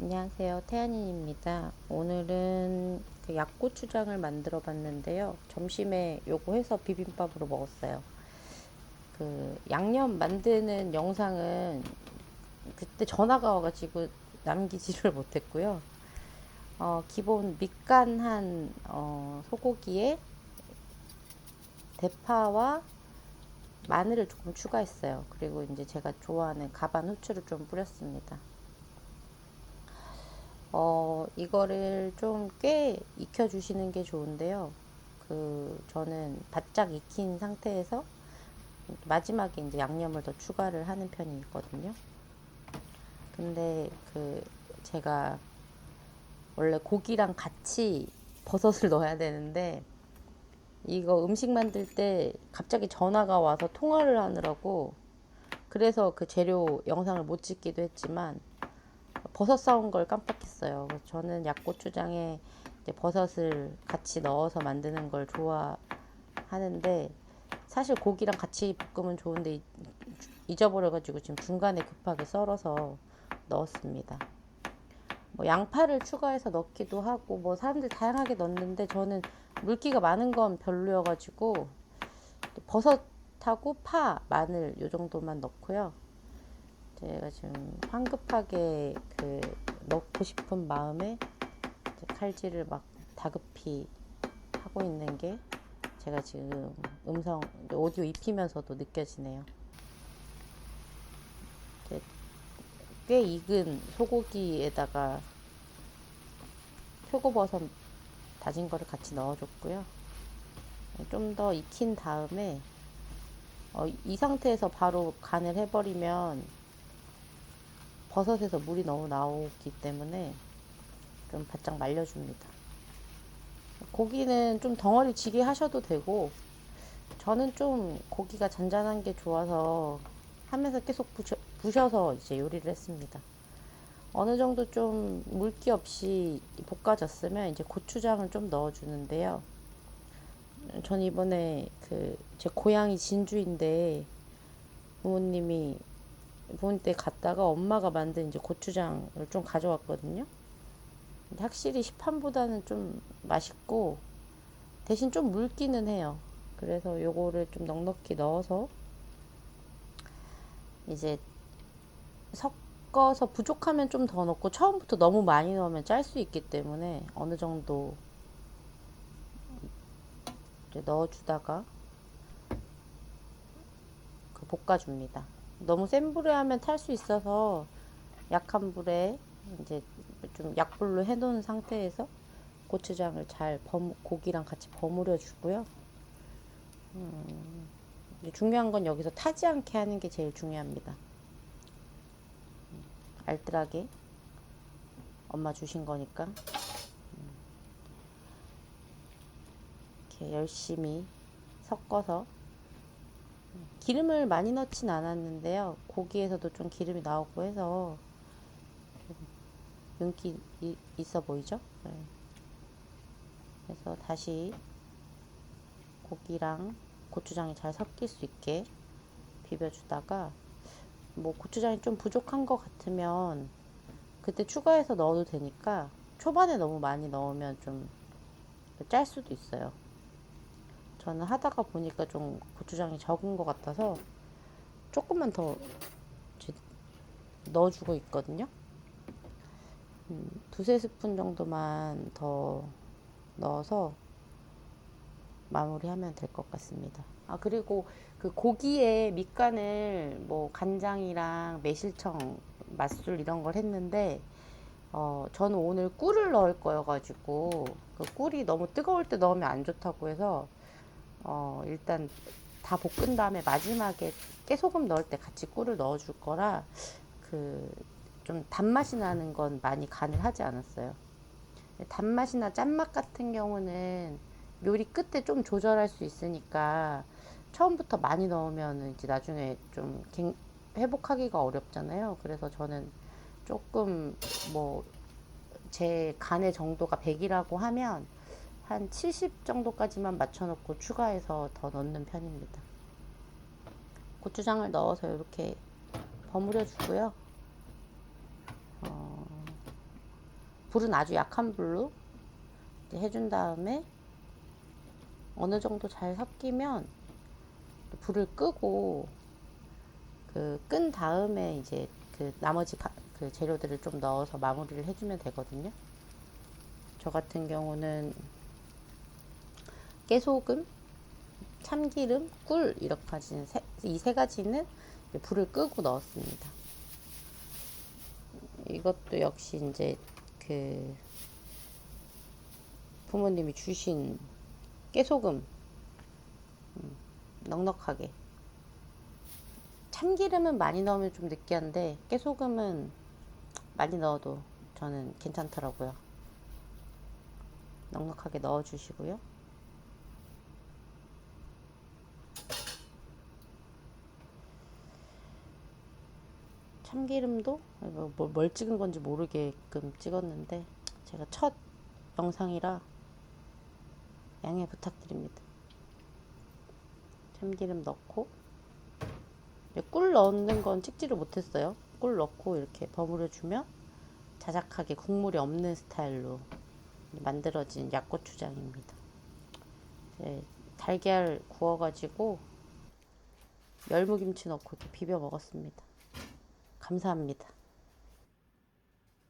안녕하세요. 태연입니다. 오늘은 그 약고추장을 만들어 봤는데요. 점심에 요거 해서 비빔밥으로 먹었어요. 그 양념 만드는 영상은 그때 전화가 와가지고 남기지를 못했고요. 기본 밑간한 소고기에 대파와 마늘을 조금 추가했어요. 그리고 이제 제가 좋아하는 가반 후추를 좀 뿌렸습니다. 이거를 좀 꽤 익혀주시는 게 좋은데요. 저는 바짝 익힌 상태에서 마지막에 이제 양념을 더 추가를 하는 편이 있거든요. 근데 제가 원래 고기랑 같이 버섯을 넣어야 되는데, 이거 음식 만들 때 갑자기 전화가 와서 통화를 하느라고, 그래서 그 재료 영상을 못 찍기도 했지만, 버섯 사온 걸 깜빡했어요. 저는 약고추장에 이제 버섯을 같이 넣어서 만드는 걸 좋아하는데, 사실 고기랑 같이 볶으면 좋은데 잊어버려가지고 지금 중간에 급하게 썰어서 넣었습니다. 뭐 양파를 추가해서 넣기도 하고 뭐 사람들 다양하게 넣는데, 저는 물기가 많은 건 별로여가지고 버섯하고 파, 마늘 요 정도만 넣고요. 제가 지금 황급하게 넣고 싶은 마음에 칼질을 막 다급히 하고 있는 게 제가 지금 오디오 입히면서도 느껴지네요. 꽤 익은 소고기에다가 표고버섯 다진 거를 같이 넣어줬고요. 좀 더 익힌 다음에 이 상태에서 바로 간을 해버리면 버섯에서 물이 너무 나오기 때문에 좀 바짝 말려줍니다. 고기는 좀 덩어리 지게 하셔도 되고, 저는 좀 고기가 잔잔한 게 좋아서 하면서 계속 부셔서 이제 요리를 했습니다. 어느 정도 좀 물기 없이 볶아졌으면 이제 고추장을 좀 넣어주는데요. 전 이번에 제 고향이 진주인데, 부모님이 부모님 때 갔다가 엄마가 만든 이제 고추장을 좀 가져왔거든요. 확실히 시판보다는 좀 맛있고 대신 좀 묽기는 해요. 그래서 요거를 좀 넉넉히 넣어서 이제 섞어서 부족하면 좀 더 넣고, 처음부터 너무 많이 넣으면 짤 수 있기 때문에 어느 정도 이제 넣어주다가 볶아줍니다. 너무 센 불에 하면 탈 수 있어서 약한 불에 이제 좀 약불로 해놓은 상태에서 고추장을 고기랑 같이 버무려 주고요. 중요한 건 여기서 타지 않게 하는 게 제일 중요합니다. 알뜰하게 엄마 주신 거니까 이렇게 열심히 섞어서, 기름을 많이 넣진 않았는데요. 고기에서도 좀 기름이 나오고 해서 윤기 있어 보이죠? 네. 그래서 다시 고기랑 고추장이 잘 섞일 수 있게 비벼주다가, 뭐 고추장이 좀 부족한 것 같으면 그때 추가해서 넣어도 되니까, 초반에 너무 많이 넣으면 좀 짤 수도 있어요. 저는 하다가 보니까 좀 고추장이 적은 것 같아서 조금만 더 넣어주고 있거든요. 두세 스푼 정도만 더 넣어서 마무리하면 될 것 같습니다. 그리고 그 고기에 밑간을 뭐 간장이랑 매실청, 맛술 이런 걸 했는데, 저는 오늘 꿀을 넣을 거여가지고, 그 꿀이 너무 뜨거울 때 넣으면 안 좋다고 해서, 일단 다 볶은 다음에 마지막에 깨소금 넣을 때 같이 꿀을 넣어줄 거라, 좀 단맛이 나는 건 많이 간을 하지 않았어요. 단맛이나 짠맛 같은 경우는 요리 끝에 좀 조절할 수 있으니까, 처음부터 많이 넣으면 이제 나중에 좀 회복하기가 어렵잖아요. 그래서 저는 조금, 뭐 제 간의 정도가 100이라고 하면 한 70 정도까지만 맞춰놓고 추가해서 더 넣는 편입니다. 고추장을 넣어서 이렇게 버무려 주고요. 불은 아주 약한 불로 해준 다음에 어느 정도 잘 섞이면 불을 끄고 그 끈 다음에 이제 그 나머지 그 재료들을 좀 넣어서 마무리를 해주면 되거든요. 저 같은 경우는 깨소금, 참기름, 꿀 이렇게 가지는 이 세 가지는 불을 끄고 넣었습니다. 이것도 역시 이제 그 부모님이 주신 깨소금 넉넉하게. 참기름은 많이 넣으면 좀 느끼한데 깨소금은 많이 넣어도 저는 괜찮더라고요. 넉넉하게 넣어주시고요. 참기름도 뭘 찍은 건지 모르게끔 찍었는데 제가 첫 영상이라 양해 부탁드립니다. 참기름 넣고 꿀 넣는 건 찍지를 못했어요. 꿀 넣고 이렇게 버무려 주면 자작하게 국물이 없는 스타일로 만들어진 약고추장입니다. 달걀 구워가지고 열무김치 넣고 이렇게 비벼 먹었습니다. 감사합니다.